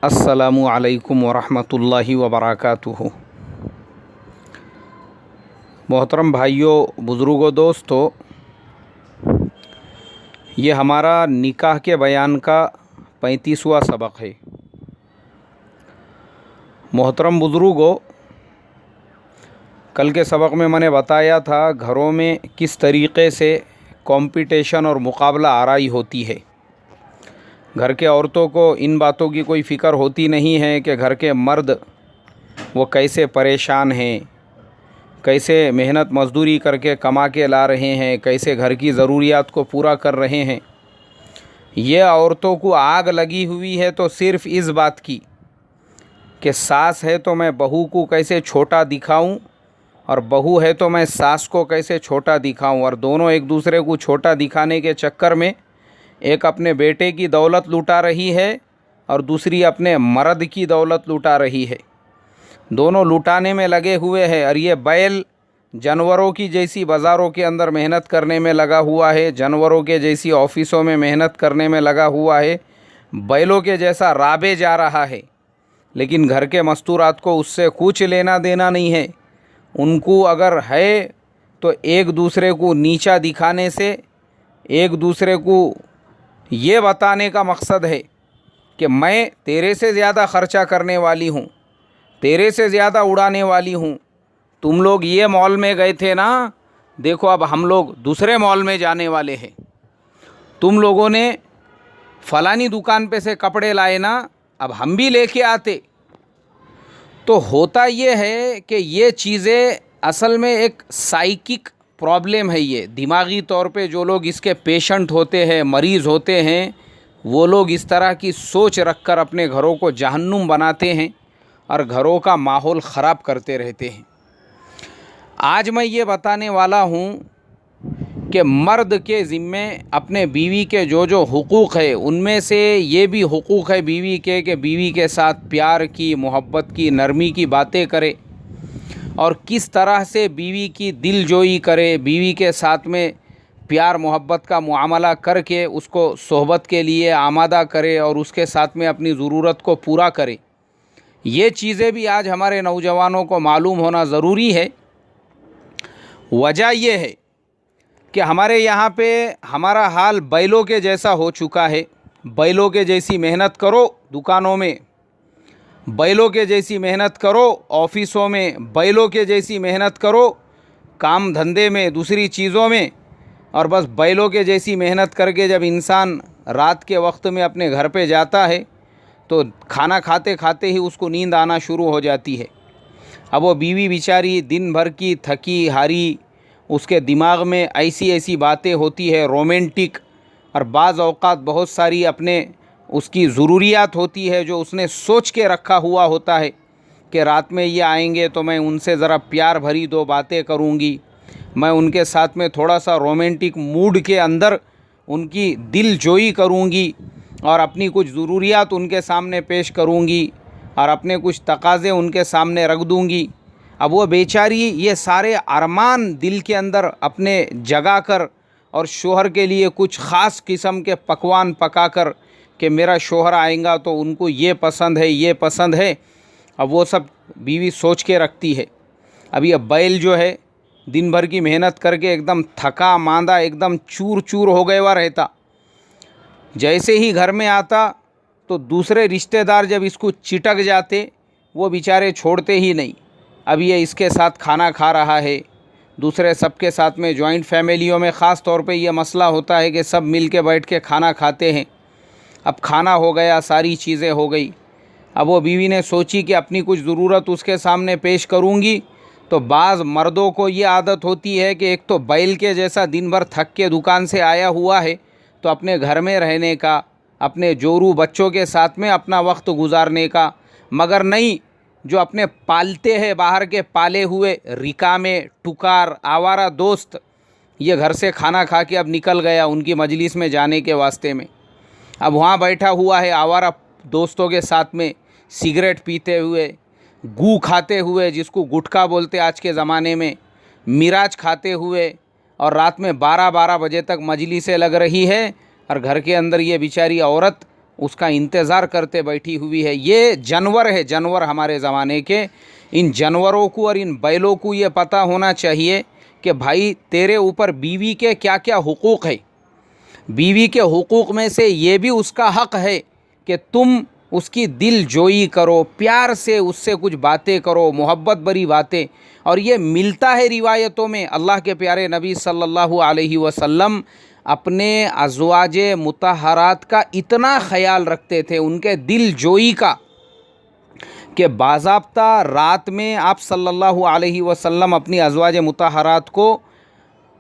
अस्सलामु अलैकुम वरहमतुल्लाहि वबरकातुहू। मोहतरम भाइयों, बुज़ुर्गों, दोस्तों, ये हमारा निकाह के बयान का 35वां सबक है। मोहतरम बुज़ुर्गों, कल के सबक में मैंने बताया था घरों में किस तरीक़े से कंपटीशन और मुकाबला आराई होती है। घर के औरतों को इन बातों की कोई फ़िक्र होती नहीं है कि घर के मर्द वो कैसे परेशान हैं, कैसे मेहनत मज़दूरी करके कमा के ला रहे हैं, कैसे घर की ज़रूरियात को पूरा कर रहे हैं। ये औरतों को आग लगी हुई है तो सिर्फ़ इस बात की कि सास है तो मैं बहू को कैसे छोटा दिखाऊं और बहू है तो मैं सास को कैसे छोटा दिखाऊं, और दोनों एक दूसरे को छोटा दिखाने के चक्कर में एक अपने बेटे की दौलत लुटा रही है और दूसरी अपने मर्द की दौलत लुटा रही है। दोनों लुटाने में लगे हुए हैं। और ये बैल जानवरों की जैसी बाज़ारों के अंदर मेहनत करने में लगा हुआ है, जानवरों के जैसी ऑफिसों में मेहनत करने में लगा हुआ है, बैलों के जैसा राबे जा रहा है, लेकिन घर के मस्तूरात को उससे कुछ लेना देना नहीं है। उनको अगर है तो एक दूसरे को नीचा दिखाने से, एक दूसरे को ये बताने का मकसद है कि मैं तेरे से ज़्यादा ख़र्चा करने वाली हूँ, तेरे से ज़्यादा उड़ाने वाली हूँ। तुम लोग ये मॉल में गए थे ना, देखो अब हम लोग दूसरे मॉल में जाने वाले हैं। तुम लोगों ने फ़लानी दुकान पे से कपड़े लाए ना, अब हम भी लेके आते। तो होता ये है कि ये चीज़ें असल में एक साइकिक प्रॉब्लम है। ये दिमागी तौर पे जो लोग इसके पेशेंट होते हैं, मरीज़ होते हैं, वो लोग इस तरह की सोच रखकर अपने घरों को जहन्नुम बनाते हैं और घरों का माहौल ख़राब करते रहते हैं। आज मैं ये बताने वाला हूँ कि मर्द के ज़िम्मे अपने बीवी के जो जो हुकूक़ है, उनमें से ये भी हुकूक़ है बीवी के कि बीवी के साथ प्यार की, मोहब्बत की, नरमी की बातें करे और किस तरह से बीवी की दिलजोई करे, बीवी के साथ में प्यार मोहब्बत का मुआमला करके उसको सोहबत के लिए आमादा करे और उसके साथ में अपनी ज़रूरत को पूरा करे। ये चीज़ें भी आज हमारे नौजवानों को मालूम होना ज़रूरी है। वजह यह है कि हमारे यहाँ पे हमारा हाल बैलों के जैसा हो चुका है। बैलों के जैसी मेहनत करो दुकानों में, बैलों के जैसी मेहनत करो ऑफिसों में, बैलों के जैसी मेहनत करो काम धंधे में, दूसरी चीज़ों में, और बस बैलों के जैसी मेहनत करके जब इंसान रात के वक्त में अपने घर पे जाता है तो खाना खाते खाते ही उसको नींद आना शुरू हो जाती है। अब वो बीवी बेचारी दिन भर की थकी हारी, उसके दिमाग में ऐसी ऐसी बातें होती है रोमांटिक, और बाज़ औक़ात बहुत सारी अपने उसकी ज़रूरियात होती है जो उसने सोच के रखा हुआ होता है कि रात में ये आएंगे तो मैं उनसे ज़रा प्यार भरी दो बातें करूँगी, मैं उनके साथ में थोड़ा सा रोमांटिक मूड के अंदर उनकी दिल जोई करूँगी और अपनी कुछ ज़रूरियात उनके सामने पेश करूँगी और अपने कुछ तकाज़े उनके सामने रख दूँगी। अब वो बेचारी ये सारे अरमान दिल के अंदर अपने जगा कर और शोहर के लिए कुछ ख़ास किस्म के पकवान पका कर कि मेरा शोहर आएगा तो उनको ये पसंद है, ये पसंद है, अब वो सब बीवी सोच के रखती है। अब ये बैल जो है दिन भर की मेहनत करके एकदम थका मांदा, एकदम चूर चूर हो गया हुआ रहता, जैसे ही घर में आता तो दूसरे रिश्तेदार जब इसको चिटक जाते वो बेचारे छोड़ते ही नहीं। अब ये इसके साथ खाना खा रहा है, दूसरे सबके साथ में जॉइंट फैमिलियों में ख़ास तौर पे ये मसला होता है कि सब मिल के बैठ के खाना खाते हैं। अब खाना हो गया, सारी चीज़ें हो गई, अब वो बीवी ने सोची कि अपनी कुछ ज़रूरत उसके सामने पेश करूँगी। तो बाज़ मर्दों को ये आदत होती है कि एक तो बैल के जैसा दिन भर थक के दुकान से आया हुआ है तो अपने घर में रहने का, अपने जोरू बच्चों के साथ में अपना वक्त गुजारने का, मगर नहीं, जो अपने पालते हैं बाहर के पाले हुए रिकामे टुकार आवारा दोस्त, ये घर से खाना खा के अब निकल गया उनकी मजलिस में जाने के वास्ते में। अब वहाँ बैठा हुआ है आवारा दोस्तों के साथ में सिगरेट पीते हुए, गू खाते हुए, जिसको गुटखा बोलते आज के ज़माने में, मिराज खाते हुए, और रात में 12-12 बजे तक मजलिसें लग रही है और घर के अंदर ये बेचारी औरत اس کا انتظار کرتے بیٹھی ہوئی ہے۔ یہ جانور ہے، جانور ہمارے زمانے کے۔ ان جانوروں کو اور ان بیلوں کو یہ پتہ ہونا چاہیے کہ بھائی تیرے اوپر بیوی کے کیا کیا حقوق ہے۔ بیوی کے حقوق میں سے یہ بھی اس کا حق ہے کہ تم اس کی دل جوئی کرو، پیار سے اس سے کچھ باتیں کرو، محبت بری باتیں۔ اور یہ ملتا ہے روایتوں میں، اللہ کے پیارے نبی صلی اللہ علیہ وسلم اپنے ازواج مطہرات کا اتنا خیال رکھتے تھے، ان کے دل جوئی کا، کہ باضابطہ رات میں آپ صلی اللہ علیہ وسلم اپنی ازواج مطہرات کو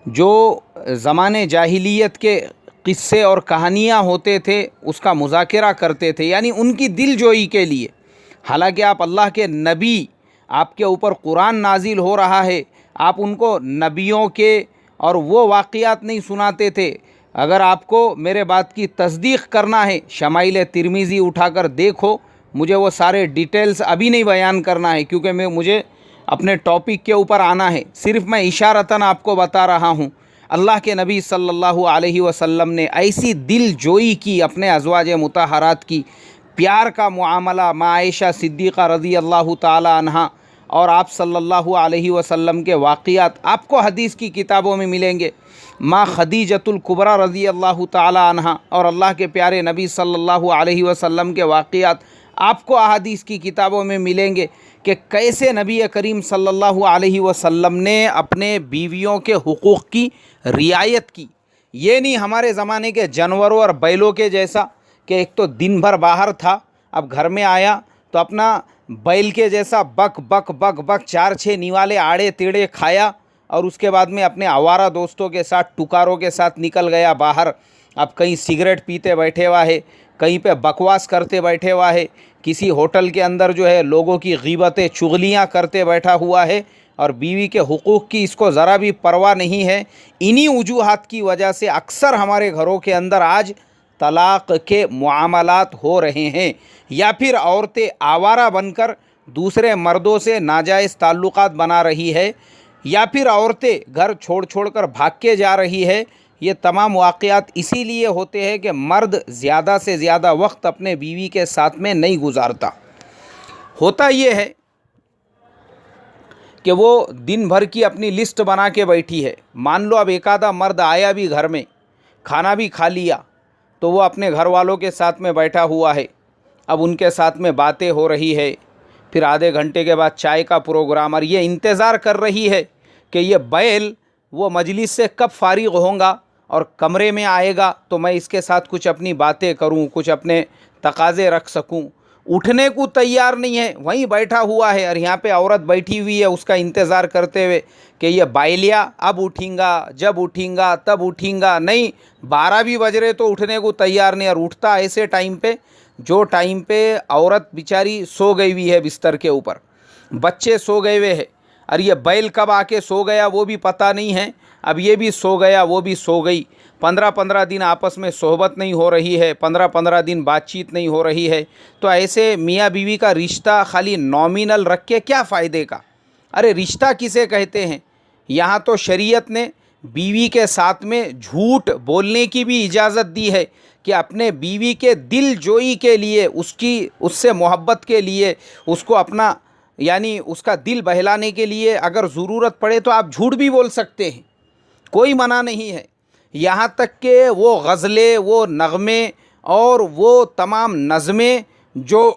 جو زمانے جاہلیت کے قصے اور کہانیاں ہوتے تھے اس کا مذاکرہ کرتے تھے، یعنی ان کی دل جوئی کے لیے۔ حالانکہ آپ اللہ کے نبی، آپ کے اوپر قرآن نازل ہو رہا ہے، آپ ان کو نبیوں کے اور وہ واقعات نہیں سناتے تھے۔ اگر آپ کو میرے بات کی تصدیق کرنا ہے، شمائل ترمذی اٹھا کر دیکھو، مجھے وہ سارے ڈیٹیلز ابھی نہیں بیان کرنا ہے کیونکہ مجھے اپنے ٹاپک کے اوپر آنا ہے، صرف میں اشارتاً آپ کو بتا رہا ہوں۔ اللہ کے نبی صلی اللہ علیہ وسلم نے ایسی دل جوئی کی اپنے ازواج مطہرات کی، پیار کا معاملہ ماں عائشہ صدیقہ رضی اللہ تعالی عنہا اور آپ صلی اللہ علیہ وسلم کے واقعات آپ کو حدیث کی کتابوں میں ملیں گے۔ ماں خدیجۃ الکبریٰ رضی اللہ تعالی عنہا اور اللہ کے پیارے نبی صلی اللہ علیہ وسلم کے واقعات آپ کو احادیث کی کتابوں میں ملیں گے کہ کیسے نبی کریم صلی اللہ علیہ وسلم نے اپنے بیویوں کے حقوق کی رعایت کی۔ یہ نہیں ہمارے زمانے کے جانوروں اور بیلوں کے جیسا کہ ایک تو دن بھر باہر تھا، اب گھر میں آیا تو اپنا بیل کے جیسا بک بک بک بک 4-6 نیوالے آڑے تیڑے کھایا اور اس کے بعد میں اپنے آوارہ دوستوں کے ساتھ ٹکاروں کے ساتھ نکل گیا باہر۔ اب کہیں سگریٹ پیتے بیٹھے ہوا ہے، کہیں پہ بکواس کرتے بیٹھے ہوا ہے، کسی ہوٹل کے اندر جو ہے لوگوں کی غیبتیں چغلیاں کرتے بیٹھا ہوا ہے، اور بیوی کے حقوق کی اس کو ذرا بھی پرواہ نہیں ہے۔ انہی وجوہات کی وجہ سے اکثر ہمارے گھروں کے اندر آج طلاق کے معاملات ہو رہے ہیں، یا پھر عورتیں آوارہ بن کر دوسرے مردوں سے ناجائز تعلقات بنا رہی ہے، یا پھر عورتیں گھر چھوڑ چھوڑ کر بھاگ کے جا رہی ہے۔ یہ تمام واقعات اسی لیے ہوتے ہیں کہ مرد زیادہ سے زیادہ وقت اپنے بیوی کے ساتھ میں نہیں گزارتا۔ ہوتا یہ ہے کہ وہ دن بھر کی اپنی لسٹ بنا کے بیٹھی ہے، مان لو اب ایک آدھا مرد آیا بھی گھر میں، کھانا بھی کھا لیا، تو وہ اپنے گھر والوں کے ساتھ میں بیٹھا ہوا ہے، اب ان کے ساتھ میں باتیں ہو رہی ہے، پھر آدھے گھنٹے کے بعد چائے کا پروگرام، اور یہ انتظار کر رہی ہے کہ یہ بیل وہ مجلس سے کب فارغ ہوں گا اور کمرے میں آئے گا تو میں اس کے ساتھ کچھ اپنی باتیں کروں، کچھ اپنے تقاضے رکھ سکوں۔ اٹھنے کو تیار نہیں ہے، وہیں بیٹھا ہوا ہے، اور یہاں پہ عورت بیٹھی ہوئی ہے اس کا انتظار کرتے ہوئے کہ یہ بائلیا اب اٹھیں گا، جب اٹھیں گا تب اٹھیں گا۔ نہیں، 12 بھی بج رہے تو اٹھنے کو تیار نہیں، اور اٹھتا ایسے ٹائم پہ جو ٹائم پہ عورت بیچاری سو گئی ہوئی ہے بستر کے اوپر، بچے سو گئے ہوئے ہیں، اور یہ بیل کب آ کے سو گیا وہ بھی پتہ نہیں ہے، اب یہ بھی سو گیا وہ بھی سو گئی۔ 15 دن آپس میں صحبت نہیں ہو رہی ہے، 15 دن بات چیت نہیں ہو رہی ہے، تو ایسے میاں بیوی کا رشتہ خالی نامینل رکھ کے کیا فائدے کا؟ ارے رشتہ کسے کہتے ہیں؟ یہاں تو شریعت نے بیوی کے ساتھ میں جھوٹ بولنے کی بھی اجازت دی ہے کہ اپنے بیوی کے دل جوئی کے لیے، اس سے محبت کے لیے، اس کو اپنا یعنی اس کا دل بہلانے کے لیے اگر ضرورت پڑے تو آپ جھوٹ بھی بول سکتے ہیں، کوئی منع نہیں ہے۔ یہاں تک کہ وہ غزلیں، وہ نغمے اور وہ تمام نظمیں جو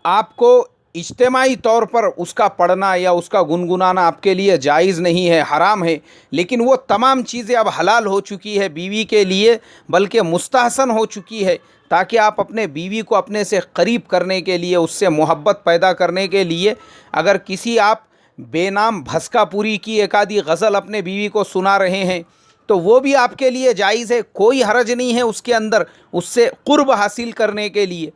آپ کو اجتماعی طور پر اس کا پڑھنا یا اس کا گنگنانا آپ کے لیے جائز نہیں ہے، حرام ہے، لیکن وہ تمام چیزیں اب حلال ہو چکی ہے بیوی کے لیے، بلکہ مستحسن ہو چکی ہے، تاکہ آپ اپنے بیوی کو اپنے سے قریب کرنے کے لیے، اس سے محبت پیدا کرنے کے لیے، اگر کسی آپ بے نام بھسکا پوری کی ایک آدھی غزل اپنے بیوی کو سنا رہے ہیں تو وہ بھی آپ کے لیے جائز ہے، کوئی حرج نہیں ہے اس کے اندر، اس سے قرب حاصل کرنے کے لیے۔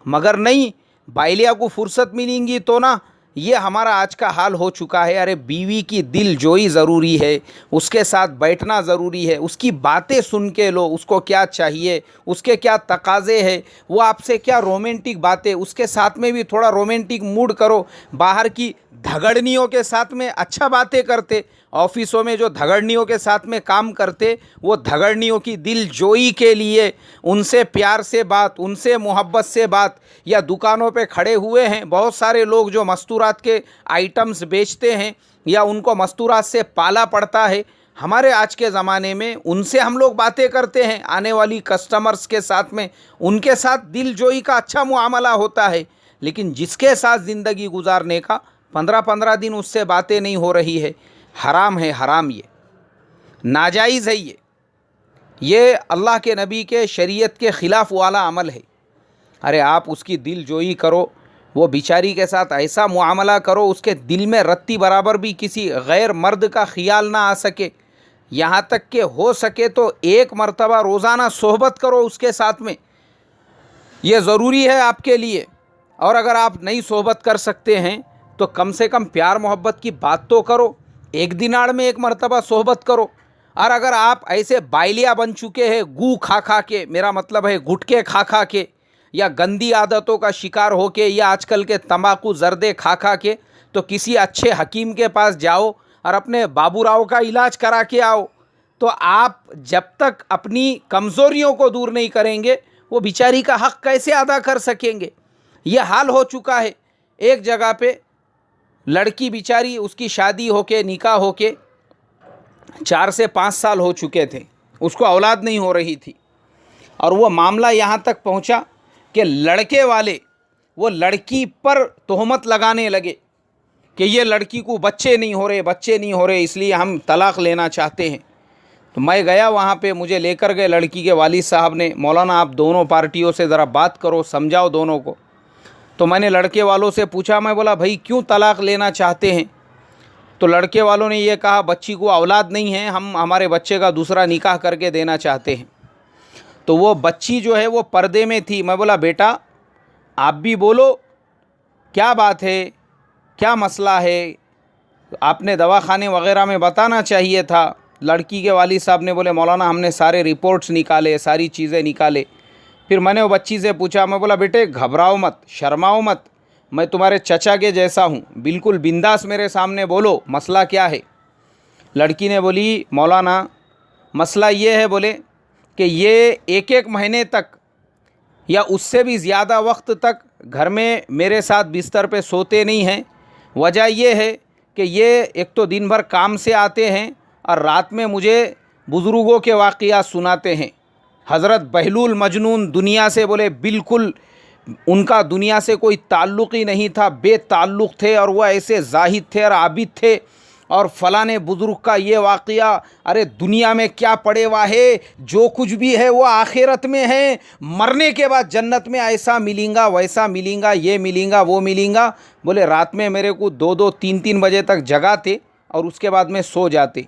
مگر نہیں، بائلیا کو فرصت ملیں گی تو نا، یہ ہمارا آج کا حال ہو چکا ہے۔ ارے بیوی کی دل جوئی ضروری ہے، اس کے ساتھ بیٹھنا ضروری ہے، اس کی باتیں سن کے لو، اس کو کیا چاہیے، اس کے کیا تقاضے ہیں، وہ آپ سے کیا رومانٹک باتیں، اس کے ساتھ میں بھی تھوڑا رومانٹک موڈ کرو، باہر کی دھگڑنیوں کے ساتھ میں اچھا باتیں کرتے ऑफिसों में जो धगड़नियों के साथ में काम करते, वो धगड़नियों की दिल जोई के लिए उनसे प्यार से बात, उनसे मोहब्बत से बात, या दुकानों पे खड़े हुए हैं बहुत सारे लोग जो मस्तूरात के आइटम्स बेचते हैं या उनको मस्तूरात से पाला पड़ता है, हमारे आज के ज़माने में उनसे हम लोग बातें करते हैं, आने वाली कस्टमर्स के साथ में उनके साथ दिल जोई का अच्छा मुआमला होता है। लेकिन जिसके साथ ज़िंदगी गुजारने का 15-15 दिन उससे बातें नहीं हो रही है, हराम है, हराम, ये नाजायज़ है, ये अल्लाह के नबी के शरीयत के ख़िलाफ़ वाला अमल है। अरे आप उसकी दिल जोई करो, वो बेचारी के साथ ऐसा मुआमला करो उसके दिल में रत्ती बराबर भी किसी गैर मर्द का ख़्याल ना आ सके, यहाँ तक कि हो सके तो एक मर्तबा रोज़ाना सोहबत करो उसके साथ में, ये ज़रूरी है आपके लिए। और अगर आप नहीं सोहबत कर सकते हैं तो कम से कम प्यार मोहब्बत की बात तो करो, एक दिनाड़ में एक मर्तबा सोहबत करो। और अगर आप ऐसे बाइलिया बन चुके हैं गू खा खा के, मेरा मतलब है गुटके खा खा के, या गंदी आदतों का शिकार हो के, या आजकल के तंबाकू जर्दे खा खा के, तो किसी अच्छे हकीम के पास जाओ और अपने बाबूराव का इलाज करा के आओ। तो आप जब तक अपनी कमज़ोरियों को दूर नहीं करेंगे वो बेचारी का हक़ कैसे अदा कर सकेंगे। ये हाल हो चुका है। एक जगह पे लड़की बेचारी, उसकी शादी होके निकाह होके 4 से 5 साल हो चुके थे, उसको औलाद नहीं हो रही थी, और वो मामला यहाँ तक पहुँचा कि लड़के वाले वो लड़की पर तोहमत लगाने लगे कि ये लड़की को बच्चे नहीं हो रहे इसलिए हम तलाक़ लेना चाहते हैं। तो मैं गया वहाँ पे, मुझे लेकर गए लड़की के वालिद साहब ने, मौलाना आप दोनों पार्टियों से ज़रा बात करो, समझाओ दोनों को। तो मैंने लड़के वालों से पूछा, मैं बोला भाई क्यों तलाक़ लेना चाहते हैं? तो लड़के वालों ने ये कहा बच्ची को औलाद नहीं है, हम हमारे बच्चे का दूसरा निकाह करके देना चाहते हैं। तो वो बच्ची जो है वो पर्दे में थी। मैं बोला बेटा आप भी बोलो, क्या बात है, क्या मसला है, आपने दवाखाने वगैरह में बताना चाहिए था। लड़की के वालिद साहब ने बोले मौलाना हमने सारे रिपोर्ट्स निकाले, सारी चीज़ें निकाले। फिर मैंने वो बच्ची से पूछा, मैं बोला बेटे घबराओ मत, शर्माओ मत, मैं तुम्हारे चचा के जैसा हूँ, बिल्कुल बिंदास मेरे सामने बोलो मसला क्या है। लड़की ने बोली मौलाना मसला ये है, बोले कि ये 1-1 महीने तक या उससे भी ज़्यादा वक्त तक घर में मेरे साथ बिस्तर पे सोते नहीं हैं। वजह ये है कि ये एक तो दिन भर काम से आते हैं और रात में मुझे बुज़ुर्गों के वाक़ियात सुनाते हैं। हज़रत बहलूल मजनून दुनिया से बोले बिल्कुल उनका दुनिया से कोई ताल्लुक़ ही नहीं था, बेताल्लुक़ थे, और वह ऐसे ज़ाहिद थे और आबिद थे, और फ़लाने बुज़ुर्ग का ये वाक़या, अरे दुनिया में क्या पड़े हुआ है, जो कुछ भी है वो आखिरत में है, मरने के बाद जन्नत में ऐसा मिलेगा वैसा मिलेगा, ये मिलेगा वो मिलेगा। बोले रात में मेरे को 2-2 3-3 बजे तक जगाते और उसके बाद में सो जाते।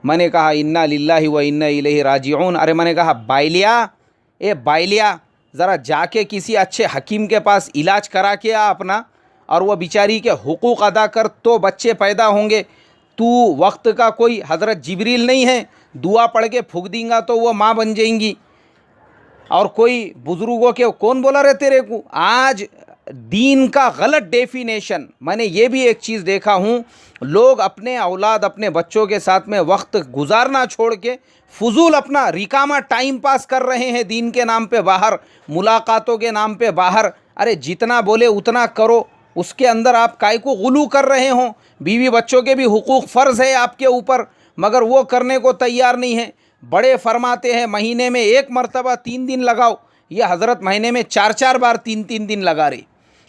मैंने कहा इन्ना लिल्लाहि व इन्ना इलैहि राजिऊन। अरे मैंने कहा बाइलिया, ए बाइलिया ज़रा जाके किसी अच्छे हकीम के पास इलाज करा के आ अपना, और वह बेचारी के हुकूक अदा कर तो बच्चे पैदा होंगे। तू वक्त का कोई हज़रत जिब्रील नहीं है, दुआ पढ़ के फूंक देंगा तो वो माँ बन जाएंगी। और कोई बुज़ुर्गों के कौन बोला रहे तेरे को, आज दीन का गलत डेफिनेशन। मैंने ये भी एक चीज़ देखा हूँ, लोग अपने औलाद अपने बच्चों के साथ में वक्त गुजारना छोड़ के फजूल अपना रिकामा टाइम पास कर रहे हैं, दीन के नाम पे बाहर, मुलाकातों के नाम पे बाहर। अरे जितना बोले उतना करो, उसके अंदर आप काय को गुलू कर रहे हो। बीवी बच्चों के भी हुकूक फ़र्ज़ है आपके ऊपर, मगर वो करने को तैयार नहीं है। बड़े फरमाते हैं महीने में 1 मरतबा 3 दिन लगाओ, ये हज़रत महीने में 4-4 बार 3-3 दिन लगा रहे।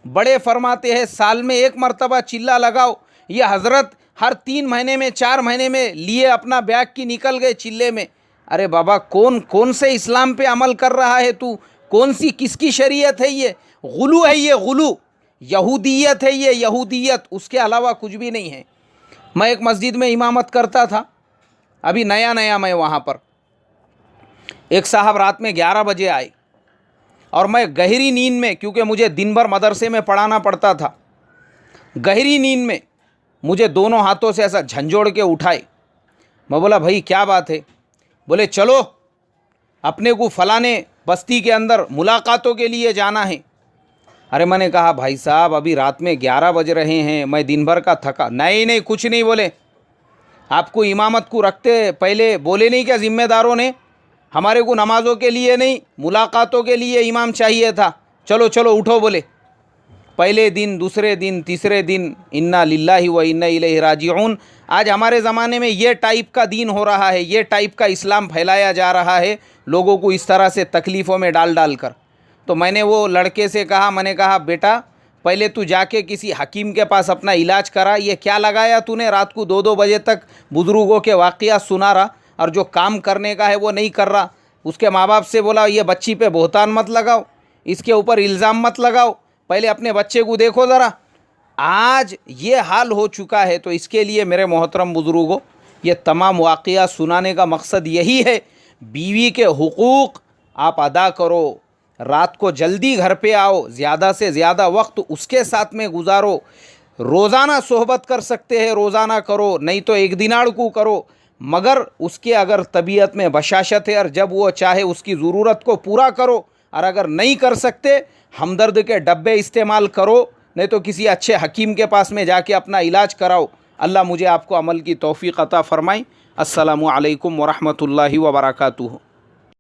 बड़े फरमाते हैं साल में 1 मरतबा चिल्ला लगाओ, ये हज़रत हर 3 महीने में 4 महीने में लिए अपना बैग की निकल गए चिल्ले में। अरे बाबा कौन से इस्लाम पे अमल कर रहा है तू, कौन सी किसकी शरीयत है ये? गुलू है ये, गुलू, यहूदियत है ये, यहूदियत, उसके अलावा कुछ भी नहीं है। मैं एक मस्जिद में इमामत करता था, अभी नया नया मैं वहाँ पर, एक साहब रात में 11 बजे आए और मैं गहरी नींद में, क्योंकि मुझे दिन भर मदरसे में पढ़ाना पड़ता था, गहरी नींद में मुझे दोनों हाथों से ऐसा झंझोड़ के उठाए। मैं बोला भाई क्या बात है? बोले चलो अपने को फलाने बस्ती के अंदर मुलाकातों के लिए जाना है। अरे मैंने कहा भाई साहब अभी रात में 11 बज रहे हैं, मैं दिन भर का थका। नहीं कुछ नहीं बोले, آپ کو امامت کو رکھتے پہلے بولے نہیں کیا ذمہ داروں نے؟ ہمارے کو نمازوں کے لیے نہیں ملاقاتوں کے لیے امام چاہیے تھا، چلو چلو اٹھو بولے، پہلے دن دوسرے دن تیسرے دن انا للہ و انا الیہ راجعون۔ آج ہمارے زمانے میں یہ ٹائپ کا دین ہو رہا ہے، یہ ٹائپ کا اسلام پھیلایا جا رہا ہے لوگوں کو اس طرح سے تکلیفوں میں ڈال ڈال کر۔ تو میں نے وہ لڑکے سے کہا، میں نے کہا بیٹا پہلے تو جا کے کسی حکیم کے پاس اپنا علاج کرا، یہ کیا لگایا تو نے رات کو 2 بجے تک بزرگوں کے واقعات سنا رہا اور جو کام کرنے کا ہے وہ نہیں کر رہا۔ اس کے ماں باپ سے بولا یہ بچی پہ بہتان مت لگاؤ، اس کے اوپر الزام مت لگاؤ، پہلے اپنے بچے کو دیکھو ذرا۔ آج یہ حال ہو چکا ہے، تو اس کے لیے میرے محترم بزرگوں یہ تمام واقعات سنانے کا مقصد یہی ہے، بیوی کے حقوق آپ ادا کرو، رات کو جلدی گھر پہ آؤ، زیادہ سے زیادہ وقت اس کے ساتھ میں گزارو، روزانہ صحبت کر سکتے ہیں روزانہ کرو، نہیں تو ایک دناڑ کو کرو، مگر اس کے اگر طبیعت میں بشاشت ہے اور جب وہ چاہے اس کی ضرورت کو پورا کرو، اور اگر نہیں کر سکتے ہمدرد کے ڈبے استعمال کرو، نہیں تو کسی اچھے حکیم کے پاس میں جا کے اپنا علاج کراؤ۔ اللہ مجھے آپ کو عمل کی توفیق عطا فرمائے۔ السلام علیکم ورحمۃ اللہ وبرکاتہ۔